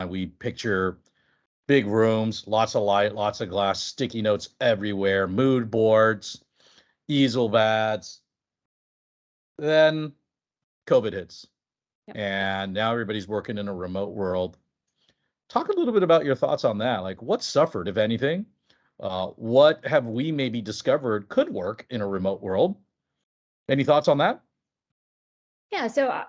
mind, we picture big rooms, lots of light, lots of glass, sticky notes everywhere, mood boards, easel pads. Then COVID hits, Yep. and now everybody's working in a remote world. Talk a little bit about your thoughts on that. Like, what suffered, if anything? What have we maybe discovered could work in a remote world? Any thoughts on that? Yeah. So,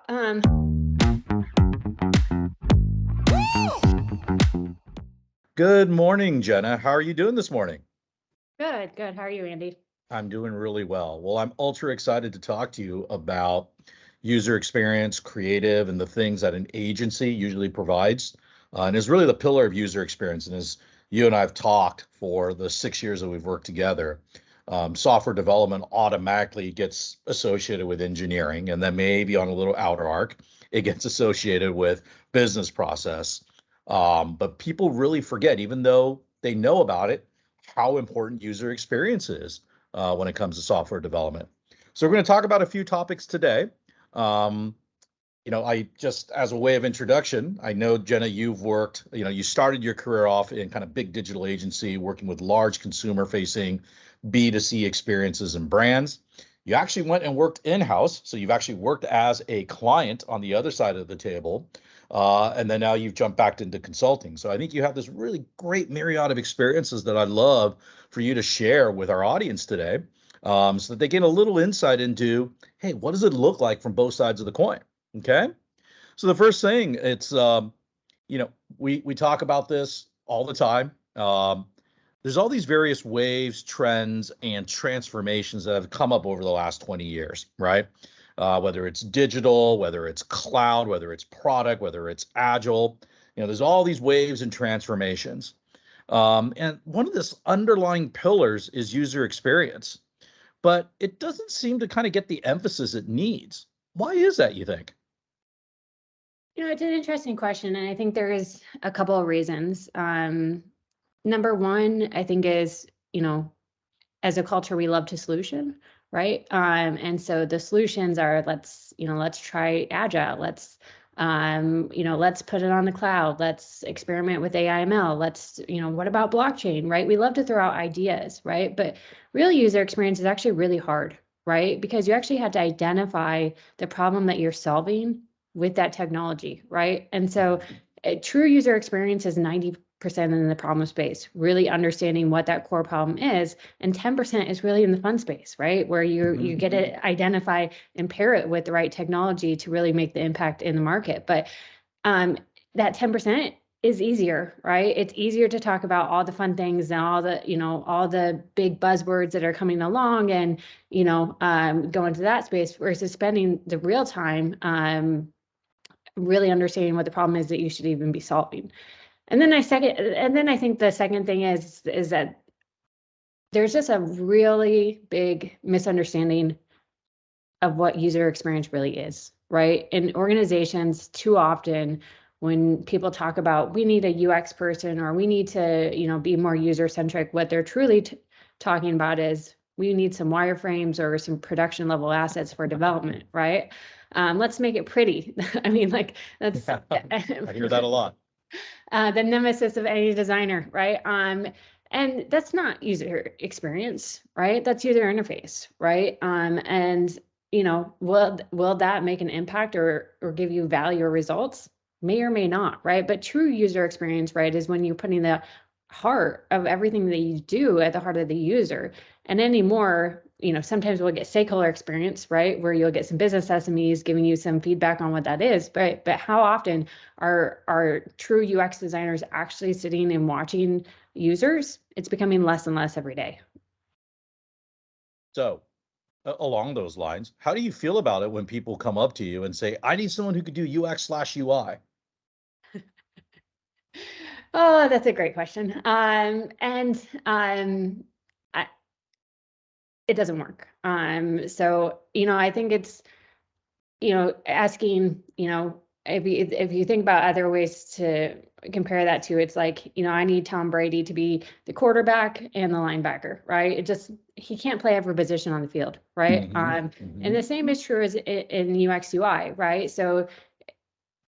Good morning, Jenna. How are you doing this morning? good, good. How are you, Andy? I'm doing really well. Well, I'm ultra excited to talk to you about user experience, creative, and the things that an agency usually provides. And is really the pillar of user experience. And as you and I have talked for the 6 years that we've worked together, software development automatically gets associated with engineering. And then maybe on a little outer arc, it gets associated with business process. But people really forget, even though they know about it, how important user experience is when it comes to software development. So we're going to talk about a few topics today. Um, I just, as a way of introduction, I know, Jenna, you've worked, you started your career off in kind of big digital agency, working with large consumer facing B2C experiences and brands. You actually went and worked in-house. So you've actually worked as a client on the other side of the table. And then now you've jumped back into consulting. So I think you have this really great myriad of experiences that I'd love for you to share with our audience today, so that they get a little insight into, hey, what does it look like from both sides of the coin? Okay. So the first thing, it's we talk about this all the time. There's all these various waves, trends, and transformations that have come up over the last 20 years, right? Whether it's digital, whether it's cloud, whether it's product, whether it's agile, there's all these waves and transformations. And one of this underlying pillars is user experience, but it doesn't seem to kind of get the emphasis it needs. Why is that, you think? It's an interesting question, and I think there is a couple of reasons. Number one, I think is, as a culture, we love to solution, right? And so the solutions are, let's try agile. Let's put it on the cloud. Let's experiment with AI ML. What about blockchain, right? We love to throw out ideas, right? But real user experience is actually really hard, right? Because you actually have to identify the problem that you're solving with that technology, right? And so true user experience is 90% in the problem space, really understanding what that core problem is, and 10% is really in the fun space, right? Where you get to identify and pair it with the right technology to really make the impact in the market. But that 10% is easier, right? It's easier to talk about all the fun things and all the big buzzwords that are coming along and go into that space versus spending the real time really understanding what the problem is that you should even be solving. And then I think the second thing is that there's just a really big misunderstanding of what user experience really is, right? In organizations, too often, when people talk about we need a UX person or we need to, be more user centric, what they're truly talking about is we need some wireframes or some production level assets for development, right? Let's make it pretty. I mean, like that's I hear that a lot. The nemesis of any designer, right? And that's not user experience, right? That's user interface, right? And will that make an impact or give you value or results? May or may not, right? But true user experience, right, is when you're putting the heart of everything that you do at the heart of the user. And anymore, sometimes we'll get stakeholder experience, right, where you'll get some business SMEs giving you some feedback on what that is. But how often are true UX designers actually sitting and watching users? It's becoming less and less every day. So, along those lines, how do you feel about it when people come up to you and say, I need someone who could do UX/UI? Oh, that's a great question. I, it doesn't work. So, I think it's, asking, if you think about other ways to compare that to, it's like, I need Tom Brady to be the quarterback and the linebacker, right? He can't play every position on the field, right? And the same is true as in UX UI, right? So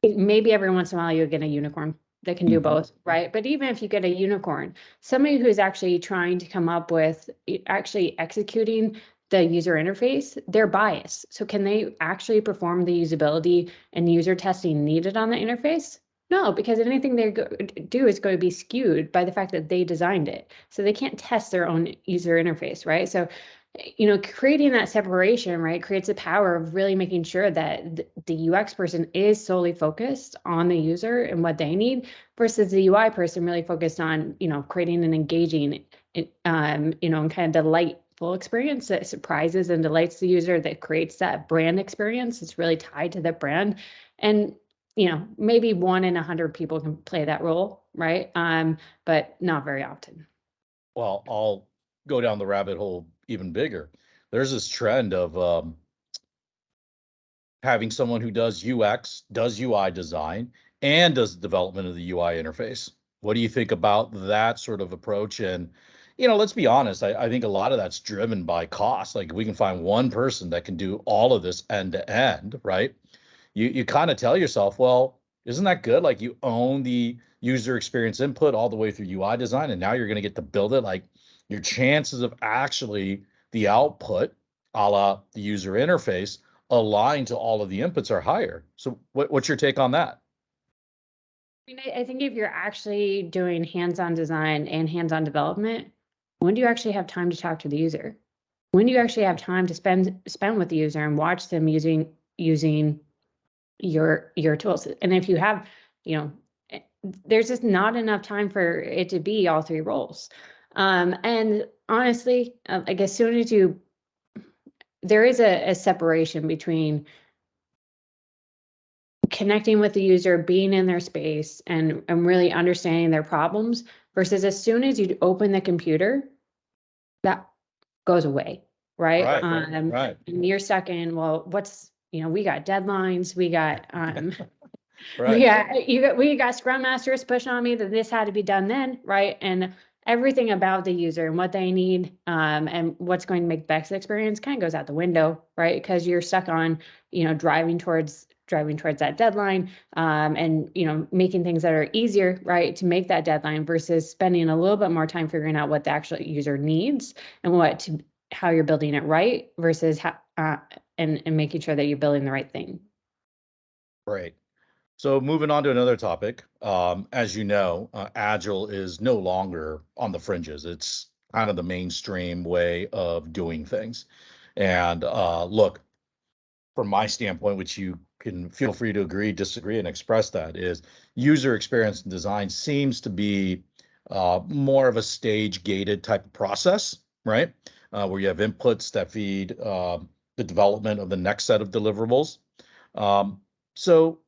maybe every once in a while you'll get a unicorn, that can do both, right? But even if you get a unicorn, somebody who's actually trying to come up with actually executing the user interface, they're biased. So can they actually perform the usability and user testing needed on the interface? No, because anything they do is going to be skewed by the fact that they designed it. So they can't test their own user interface, right? So, creating that separation, right, creates the power of really making sure that the UX person is solely focused on the user and what they need versus the UI person really focused on, creating an engaging, and kind of delightful experience that surprises and delights the user, that creates that brand experience. It's really tied to the brand. And maybe 1 in 100 people can play that role, right? But not very often. Well, I'll go down the rabbit hole even bigger. There's this trend of having someone who does UX, does UI design, and does the development of the UI interface. What do you think about that sort of approach? And, let's be honest, I think a lot of that's driven by cost. Like we can find one person that can do all of this end to end, right? You kind of tell yourself, well, isn't that good? Like you own the user experience input all the way through UI design, and now you're going to get to build it. Like your chances of actually the output, a la the user interface, aligned to all of the inputs are higher. So what's your take on that? I think if you're actually doing hands-on design and hands-on development, when do you actually have time to talk to the user? When do you actually have time to spend with the user and watch them using your tools? And if you have, eh, there's just not enough time for it to be all 3 roles. And honestly, like as soon as there is a separation between connecting with the user, being in their space, and really understanding their problems versus as soon as you open the computer, that goes away, right? Right, right, And you're stuck in, well, we got deadlines, we got right. we got scrum masters pushing on me that this had to be done then, right? And everything about the user and what they need, and what's going to make best experience kind of goes out the window, right? Because you're stuck on, driving towards that deadline, and making things that are easier, right, to make that deadline versus spending a little bit more time figuring out what the actual user needs and how you're building it right versus how and making sure that you're building the right thing. Great. So moving on to another topic, as you know, Agile is no longer on the fringes. It's kind of the mainstream way of doing things. And look, from my standpoint, which you can feel free to agree, disagree, and express that, is user experience and design seems to be more of a stage gated type of process, right? Where you have inputs that feed the development of the next set of deliverables. So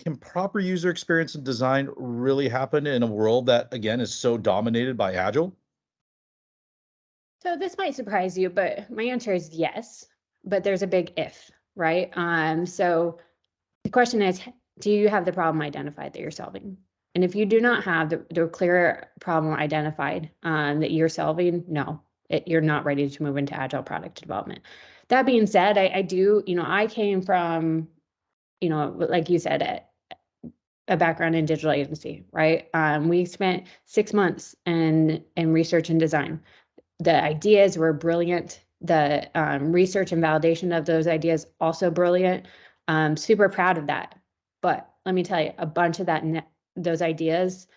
can proper user experience and design really happen in a world that, again, is so dominated by Agile? So this might surprise you, but my answer is yes, but there's a big if, right? So the question is, do you have the problem identified that you're solving? And if you do not have the clear problem identified, that you're solving, no, you're not ready to move into agile product development. That being said, I do, I came from, like you said, a background in digital agency, right? We spent 6 months in research and design. The ideas were brilliant. The research and validation of those ideas also brilliant. Super proud of that. But let me tell you, a bunch of those ideas,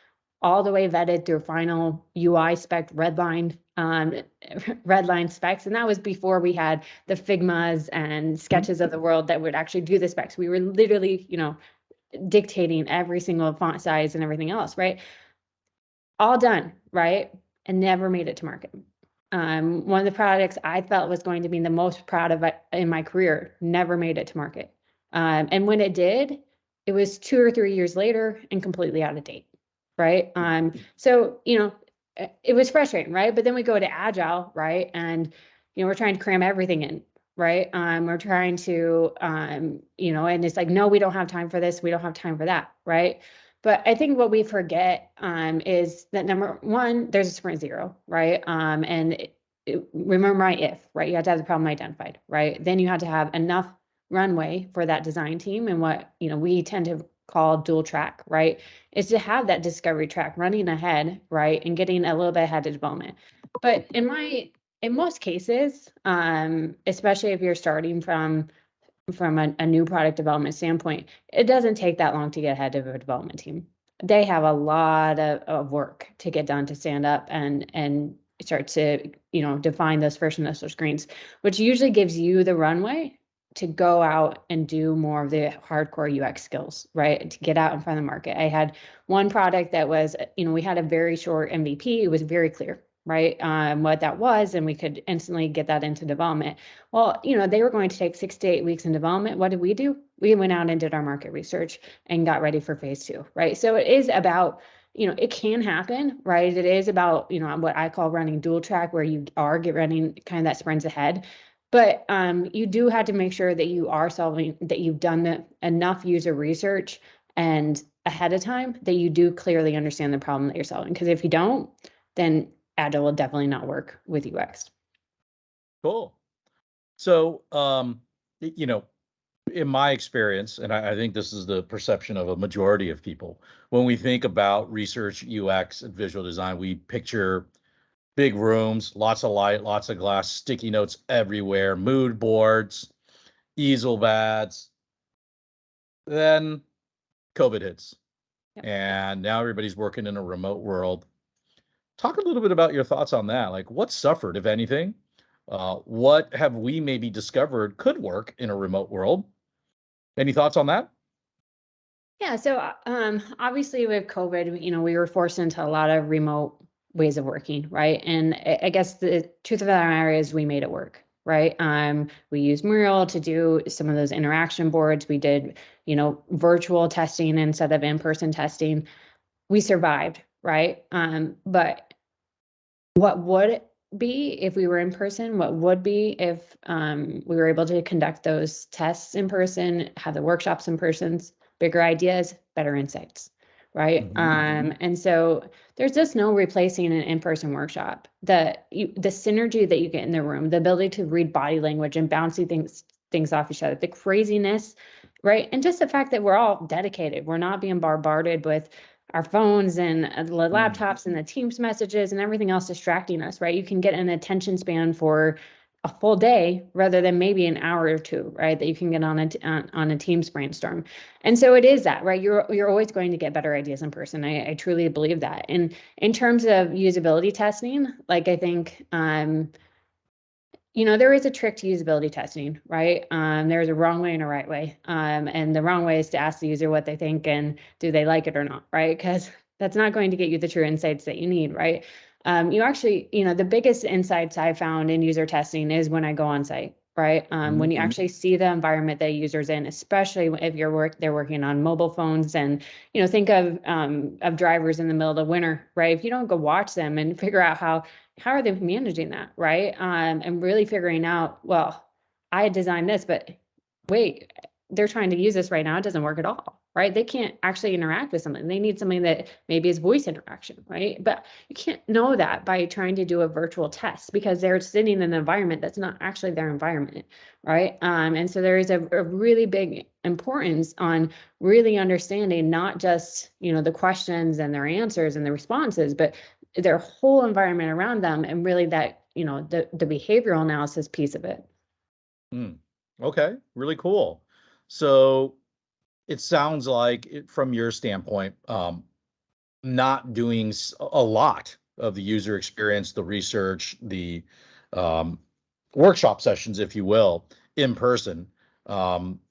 all the way vetted through final UI spec redline, redline specs, and that was before we had the Figmas and sketches of the world that would actually do the specs. We were literally, dictating every single font size and everything else, right? All done, right? And never made it to market. One of the products I felt was going to be the most proud of in my career never made it to market. And when it did, it was 2 or 3 years later and completely out of date, right? So, it was frustrating, right? But then we go to Agile, right? And, we're trying to cram everything in, right? We're trying to, and it's like, no, we don't have time for this. We don't have time for that, right? But I think what we forget, is that number one, there's a sprint zero, right? And remember my if, right? You have to have the problem identified, right? Then you have to have enough runway for that design team, and what we tend to call dual track, right? Is to have that discovery track running ahead, right? And getting a little bit ahead of development. But in most cases, especially if you're starting from a new product development standpoint, it doesn't take that long to get ahead of a development team. They have a lot of work to get done to stand up and start to, define those first initial screens, which usually gives you the runway to go out and do more of the hardcore UX skills, right? To get out in front of the market. I had one product that was, we had a very short MVP. It was very clear, right? What that was, and we could instantly get that into development. Well, they were going to take 6 to 8 weeks in development. What did we do? We went out and did our market research and got ready for phase 2, right? So it is about, it can happen, right? It is about, what I call running dual track, where you are running kind of that sprints ahead. But you do have to make sure that you are solving, that you've done enough user research and ahead of time that you do clearly understand the problem that you're solving. Because if you don't, then Agile will definitely not work with UX. Cool. So, in my experience, and I think this is the perception of a majority of people, when we think about research, UX, and visual design, we picture big rooms, lots of light, lots of glass, sticky notes everywhere, mood boards, easel pads. Then COVID hits, Yep. and now everybody's working in a remote world. Talk a little bit about your thoughts on that. Like, what suffered, if anything? What have we maybe discovered could work in a remote world? Any thoughts on that? Yeah, so obviously with COVID, we were forced into a lot of remote ways of working, right? And I guess the truth of the matter is we made it work, right? We used Mural to do some of those interaction boards. We did, virtual testing instead of in-person testing. We survived, right? But what would it be if we were in person? What would be if we were able to conduct those tests in person, have the workshops in person, bigger ideas, better insights, right? And so there's just no replacing an in-person workshop. The synergy that you get in the room, the ability to read body language and bouncing things off each other, the craziness, right? And just the fact that we're all dedicated. We're not being bombarded with our phones and the laptops and the Teams messages and everything else distracting us, right? You can get an attention span for a full day rather than maybe an hour or two, right? That you can get on a Teams brainstorm. And so it is that, right? You're always going to get better ideas in person. I truly believe that. And in terms of usability testing, like I think there is a trick to usability testing, right? There's a wrong way and a right way. And the wrong way is to ask the user what they think and do they like it or not, right? Because that's not going to get you the true insights that you need, right? You actually, the biggest insights I found in user testing is when I go on site, right? When you actually see the environment that users in, especially if they're working on mobile phones, and think of drivers in the middle of winter, right? If you don't go watch them and figure out how are they managing that, right? And really figuring out, well, I had designed this, but wait, they're trying to use this right now. It doesn't work at all, right? They can't actually interact with something. They need something that maybe is voice interaction, right? But you can't know that by trying to do a virtual test, because they're sitting in an environment that's not actually their environment, right? And so there is a really big importance on really understanding not just, the questions and their answers and the responses, but their whole environment around them, and really that, the behavioral analysis piece of it. Okay, really cool. So it sounds like, from your standpoint, not doing a lot of the user experience, the research, the um, workshop sessions, if you will, in person,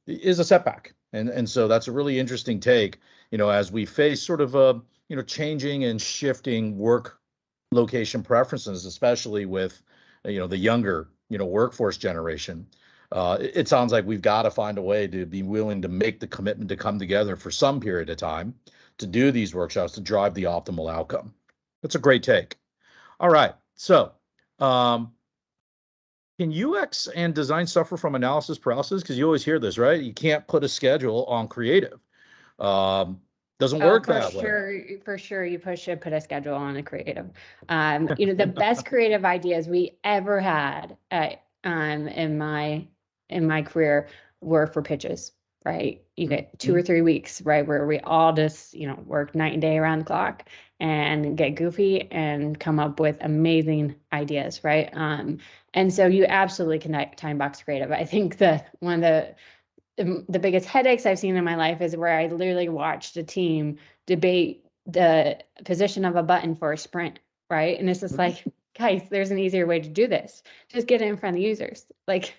is a setback. And so that's a really interesting take, as we face sort of a, changing and shifting work location preferences, especially with, the younger, workforce generation. It sounds like we've got to find a way to be willing to make the commitment to come together for some period of time to do these workshops to drive the optimal outcome. That's a great take. All right. So, can UX and design suffer from analysis paralysis? Because you always hear this, right? You can't put a schedule on creative. Um, doesn't Oh, work for that way. sure, for sure, should put a schedule on a creative. The best creative ideas we ever had in my career were for pitches, right? you get 2 or 3 weeks, right, where we all just, work night and day around the clock and get goofy and come up with amazing ideas, right? And so you absolutely can time box creative. I think that one of the biggest headaches I've seen in my life is where I literally watched a team debate the position of a button for a sprint, right? And it's just like, guys, there's an easier way to do this. Just get it in front of the users. Like,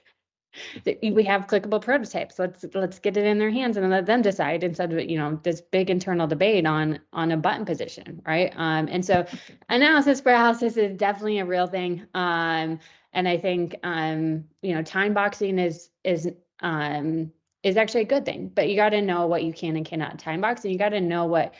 we have clickable prototypes. Let's get it in their hands and let them decide instead of this big internal debate on a button position, right? And so analysis paralysis is definitely a real thing. And I think time boxing is actually a good thing, but you got to know what you can and cannot time box, and you got to know what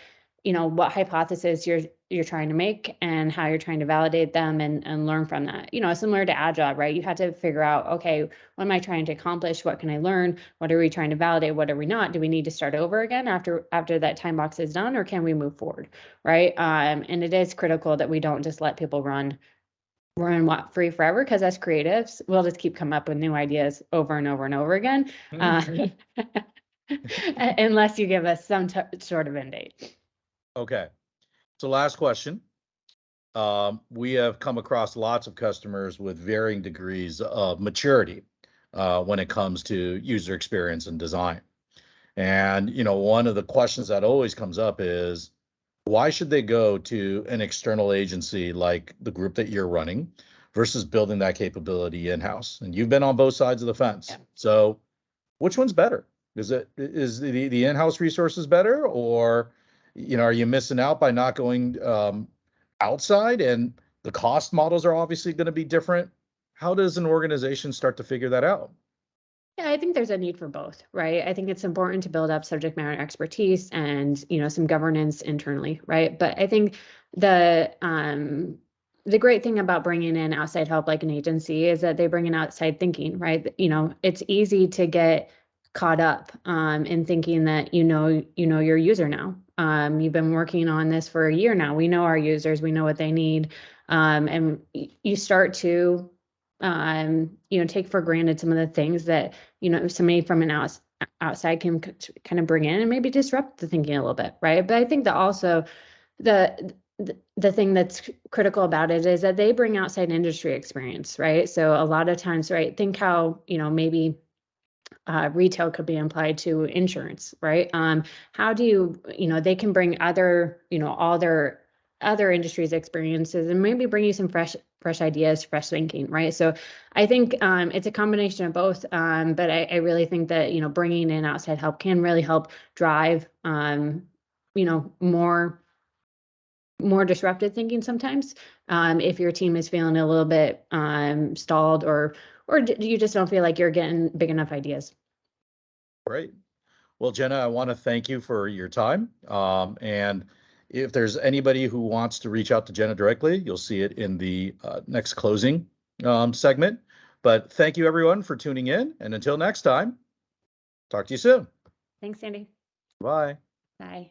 hypothesis you're trying to make and how you're trying to validate them and learn from that. Similar to Agile, right? You have to figure out, okay, what am I trying to accomplish? What can I learn? What are we trying to validate? What are we not? Do we need to start over again after that time box is done, or can we move forward, right? And it is critical that we don't just let people run free forever, because as creatives, we'll just keep coming up with new ideas over and over and over again, unless you give us some sort of end date. Okay. So last question. We have come across lots of customers with varying degrees of maturity when it comes to user experience and design. And, one of the questions that always comes up is, why should they go to an external agency like the group that you're running versus building that capability in-house? And you've been on both sides of the fence. Yeah. So which one's better? Is the in-house resources better, or, are you missing out by not going outside? And the cost models are obviously going to be different. How does an organization start to figure that out? Yeah, I think there's a need for both, right? I think it's important to build up subject matter expertise and, some governance internally, right? But I think the great thing about bringing in outside help like an agency is that they bring in outside thinking, right? It's easy to get caught up in thinking that your user now. You've been working on this for a year now. We know our users, we know what they need, and you start to take for granted some of the things that somebody from an outside can kind of bring in and maybe disrupt the thinking a little bit, right? But I think that also the thing that's critical about it is that they bring outside industry experience, right? So a lot of times, right, think how maybe retail could be applied to insurance, right? How do they can bring other all their other industries experiences and maybe bring you some fresh ideas, fresh thinking, right? So I think it's a combination of both, but I really think that bringing in outside help can really help drive more disruptive thinking sometimes, if your team is feeling a little bit stalled, or you just don't feel like you're getting big enough ideas. Great. Well, Jenna, I want to thank you for your time. And if there's anybody who wants to reach out to Jenna directly, you'll see it in the next closing segment. But thank you, everyone, for tuning in. And until next time, talk to you soon. Thanks, Sandy. Bye. Bye.